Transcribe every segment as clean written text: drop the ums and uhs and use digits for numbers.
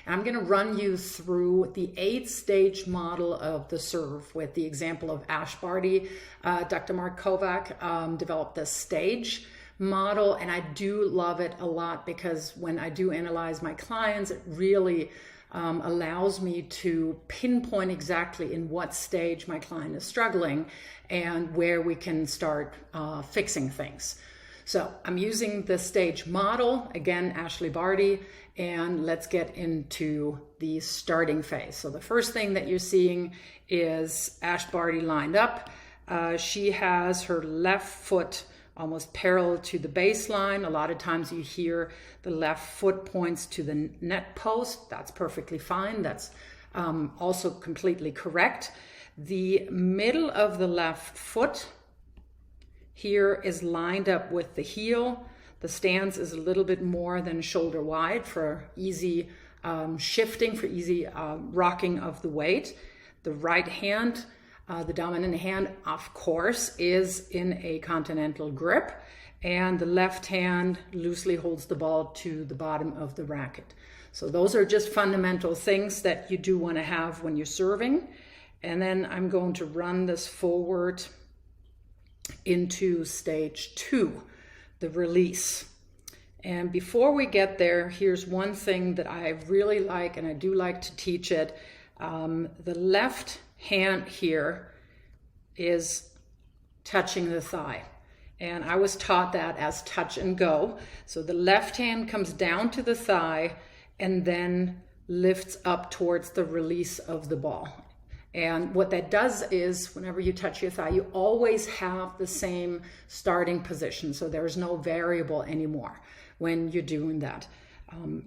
And I'm going to run you through the 8-stage model of the serve with the example of Ash Barty. Dr. Mark Kovacs developed this stage model, and I do love it a lot because when I do analyze my clients, it really allows me to pinpoint exactly in what stage my client is struggling and where we can start fixing things. So I'm using the stage model, again, Ashley Barty, and let's get into the starting phase. So the first thing that you're seeing is Ash Barty lined up. She has her left foot almost parallel to the baseline. A lot of times you hear the left foot points to the net post. That's perfectly fine. That's also completely correct. The middle of the left foot here is lined up with the heel. The stance is a little bit more than shoulder wide for easy shifting, for easy rocking of the weight. The right hand, the dominant hand, of course, is in a continental grip, and the left hand loosely holds the ball to the bottom of the racket. So those are just fundamental things that you do want to have when you're serving. And then I'm going to run this forward into stage 2, the release. And before we get there, here's one thing that I really like, and I do like to teach it. The left hand here is touching the thigh. And I was taught that as touch and go. So the left hand comes down to the thigh and then lifts up towards the release of the ball. And what that does is whenever you touch your thigh, you always have the same starting position. So there's no variable anymore when you're doing that.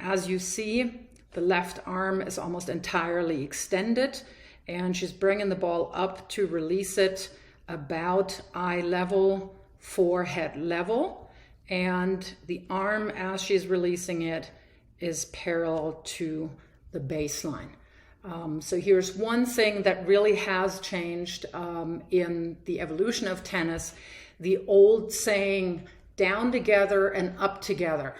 As you see, the left arm is almost entirely extended, and she's bringing the ball up to release it about eye level, forehead level. And the arm, as she's releasing it, is parallel to the baseline. So here's one thing that really has changed in the evolution of tennis. The old saying, down together and up together,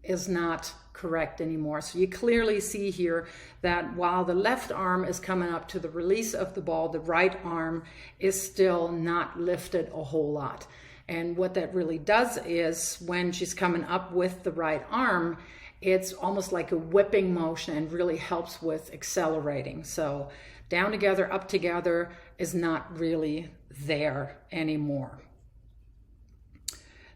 is not correct anymore. So you clearly see here that while the left arm is coming up to the release of the ball, the right arm is still not lifted a whole lot. And what that really does is when she's coming up with the right arm, it's almost like a whipping motion and really helps with accelerating. So down together, up together is not really there anymore.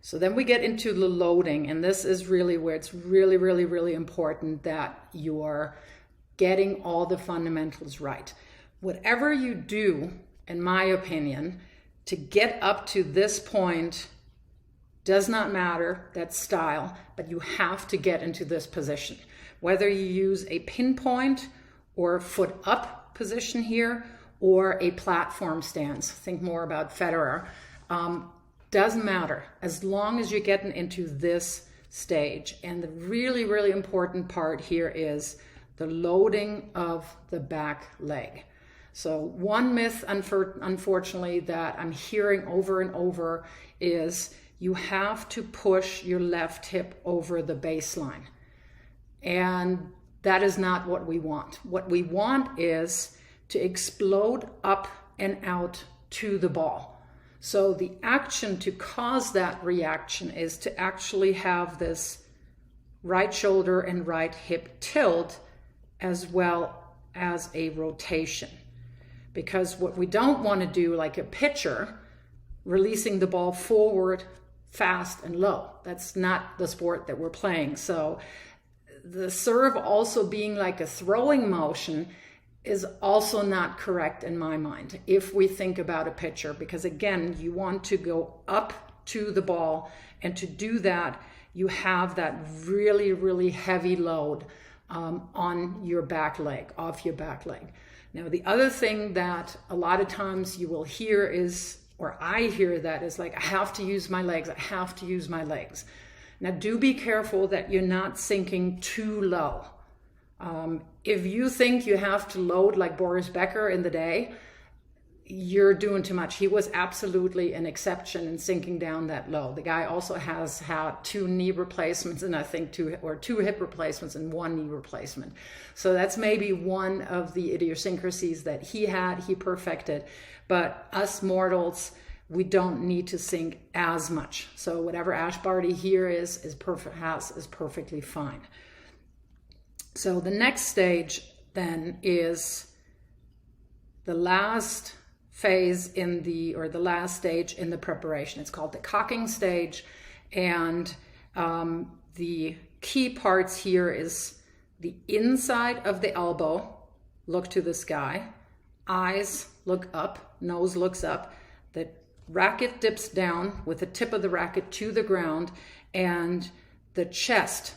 So then we get into the loading, and this is really where it's really important that you are getting all the fundamentals right. Whatever you do, in my opinion, to get up to this point does not matter, that's style, but you have to get into this position. Whether you use a pinpoint or foot up position here or a platform stance, think more about Federer, doesn't matter as long as you're getting into this stage. And the really important part here is the loading of the back leg. So one myth, unfortunately, that I'm hearing over and over is you have to push your left hip over the baseline. And that is not what we want. What we want is to explode up and out to the ball. So the action to cause that reaction is to actually have this right shoulder and right hip tilt as well as a rotation. Because what we don't want to do, like a pitcher, releasing the ball forward, fast and low. That's not the sport that we're playing. So the serve also being like a throwing motion is also not correct in my mind if we think about a pitcher, because again, you want to go up to the ball, and to do that, you have that really heavy load on your back leg, off your back leg. Now, the other thing that a lot of times you will hear is, or I hear that is like, I have to use my legs, I have to use my legs. Now, do be careful that you're not sinking too low. If you think you have to load like Boris Becker in the day, you're doing too much. He was absolutely an exception in sinking down that low. The guy also has had 2 knee replacements, and I think 2 hip replacements and 1 knee replacement. So that's maybe one of the idiosyncrasies that he perfected. But us mortals, we don't need to sink as much. So whatever Ash Barty here is perfectly fine. So the next stage then is the last phase the last stage in the preparation. It's called the cocking stage, and the key parts here is the inside of the elbow, look to the sky, eyes look up, nose looks up, the racket dips down with the tip of the racket to the ground, and the chest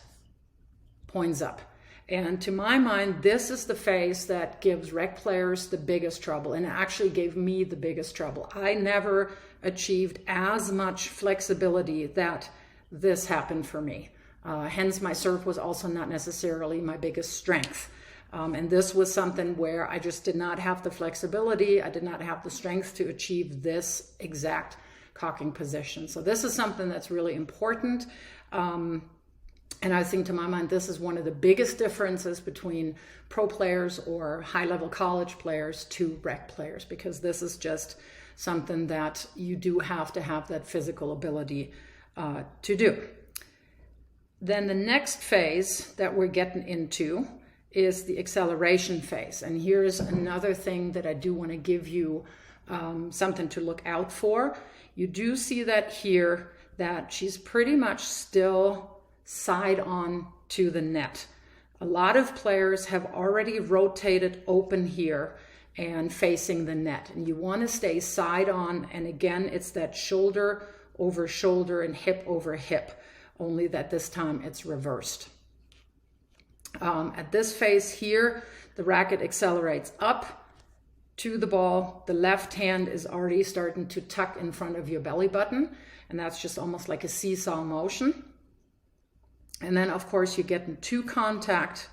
points up. And to my mind, this is the phase that gives rec players the biggest trouble, and it actually gave me the biggest trouble. I never achieved as much flexibility that this happened for me. Hence, my serve was also not necessarily my biggest strength. And this was something where I just did not have the flexibility. I did not have the strength to achieve this exact cocking position. So this is something that's really important. And I think, to my mind, this is one of the biggest differences between pro players or high-level college players to rec players, because this is just something that you do have to have that physical ability to do. Then the next phase that we're getting into is the acceleration phase. And here's another thing that I do want to give you something to look out for. You do see that here, that she's pretty much still side on to the net. A lot of players have already rotated open here and facing the net, and you want to stay side on. And again, it's that shoulder over shoulder and hip over hip, only that this time it's reversed. At this phase here, the racket accelerates up to the ball. The left hand is already starting to tuck in front of your belly button, and that's just almost like a seesaw motion. And then, of course, you get into contact,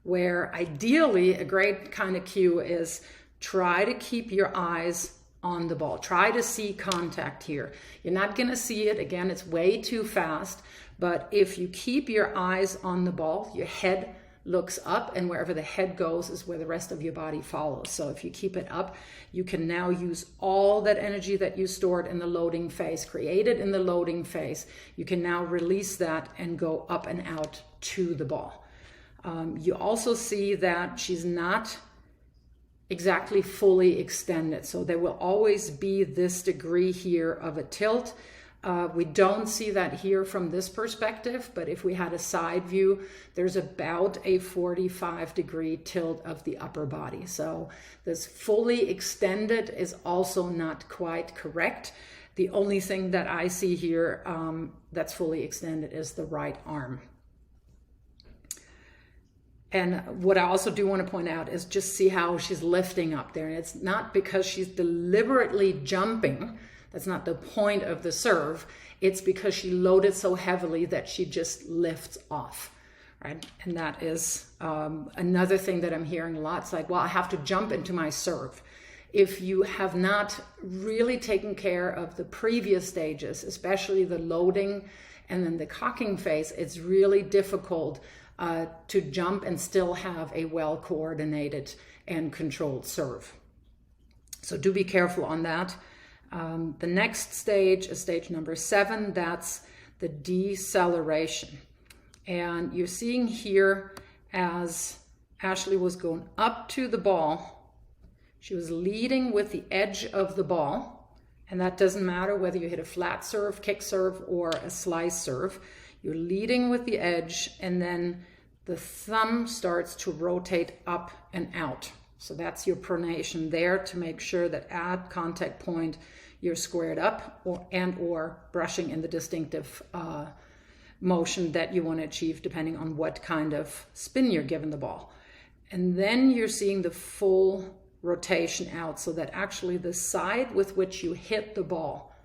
where ideally a great kind of cue is try to keep your eyes on the ball. Try to see contact here. You're not going to see it. Again, it's way too fast. But if you keep your eyes on the ball, your head looks up, and wherever the head goes is where the rest of your body follows. So if you keep it up, you can now use all that energy that you stored in the loading phase, created in the loading phase. You can now release that and go up and out to the ball. You also see that she's not exactly fully extended. So there will always be this degree here of a tilt. We don't see that here from this perspective, but if we had a side view, there's about a 45-degree tilt of the upper body. So this fully extended is also not quite correct. The only thing that I see here that's fully extended is the right arm. And what I also do want to point out is just see how she's lifting up there. And it's not because she's deliberately jumping. That's not the point of the serve. It's because she loaded so heavily that she just lifts off, right? And that is another thing that I'm hearing a lot. It's like, well, I have to jump into my serve. If you have not really taken care of the previous stages, especially the loading and then the cocking phase, it's really difficult to jump and still have a well-coordinated and controlled serve. So do be careful on that. The next stage is stage number 7. That's the deceleration. And you're seeing here as Ashley was going up to the ball, she was leading with the edge of the ball. And that doesn't matter whether you hit a flat serve, kick serve, or a slice serve. You're leading with the edge, and then the thumb starts to rotate up and out. So that's your pronation there to make sure that at contact point you're squared up or brushing in the distinctive motion that you want to achieve, depending on what kind of spin you're giving the ball. And then you're seeing the full rotation out, so that actually the side with which you hit the ball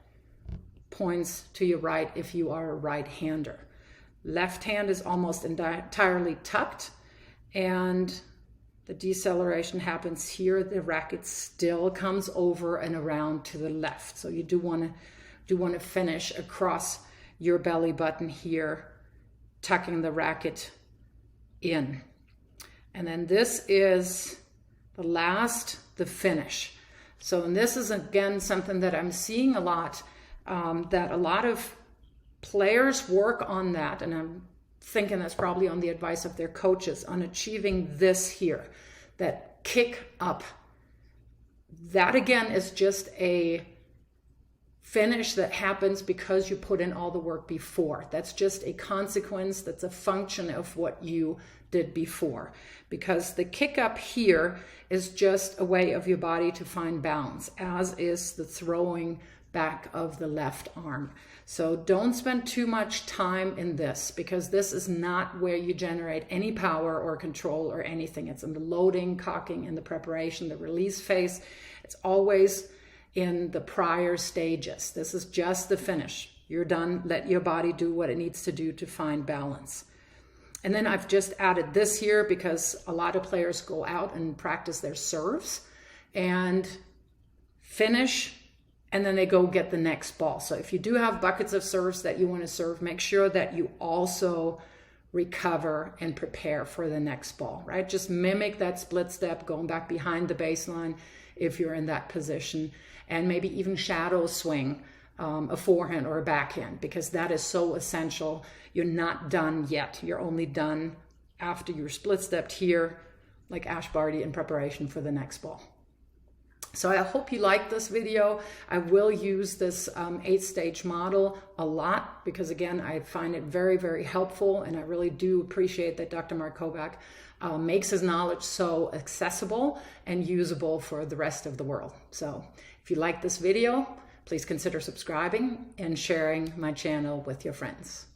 points to your right if you are a right-hander. Left hand is almost entirely tucked, and The deceleration happens here. The racket still comes over and around to the left. So you do want to finish across your belly button here, tucking the racket in. And then this is the finish. So, and this is again something that I'm seeing a lot, that a lot of players work on that, and I'm thinking that's probably on the advice of their coaches, on achieving this here, that kick up. That again is just a finish that happens because you put in all the work before. That's just a consequence, that's a function of what you did before. Because the kick up here is just a way of your body to find balance, as is the throwing back of the left arm. So don't spend too much time in this, because this is not where you generate any power or control or anything. It's in the loading, cocking, and the preparation, the release phase. It's always in the prior stages. This is just the finish. You're done. Let your body do what it needs to do to find balance. And then I've just added this here because a lot of players go out and practice their serves and finish, and then they go get the next ball. So if you do have buckets of serves that you want to serve, make sure that you also recover and prepare for the next ball, right? Just mimic that split step, going back behind the baseline if you're in that position, and maybe even shadow swing a forehand or a backhand, because that is so essential. You're not done yet. You're only done after you're split stepped here, like Ash Barty, in preparation for the next ball. So I hope you like this video. I will use this 8-stage model a lot because, again, I find it very, very helpful, and I really do appreciate that Dr. Mark Kovacs makes his knowledge so accessible and usable for the rest of the world. So if you like this video, please consider subscribing and sharing my channel with your friends.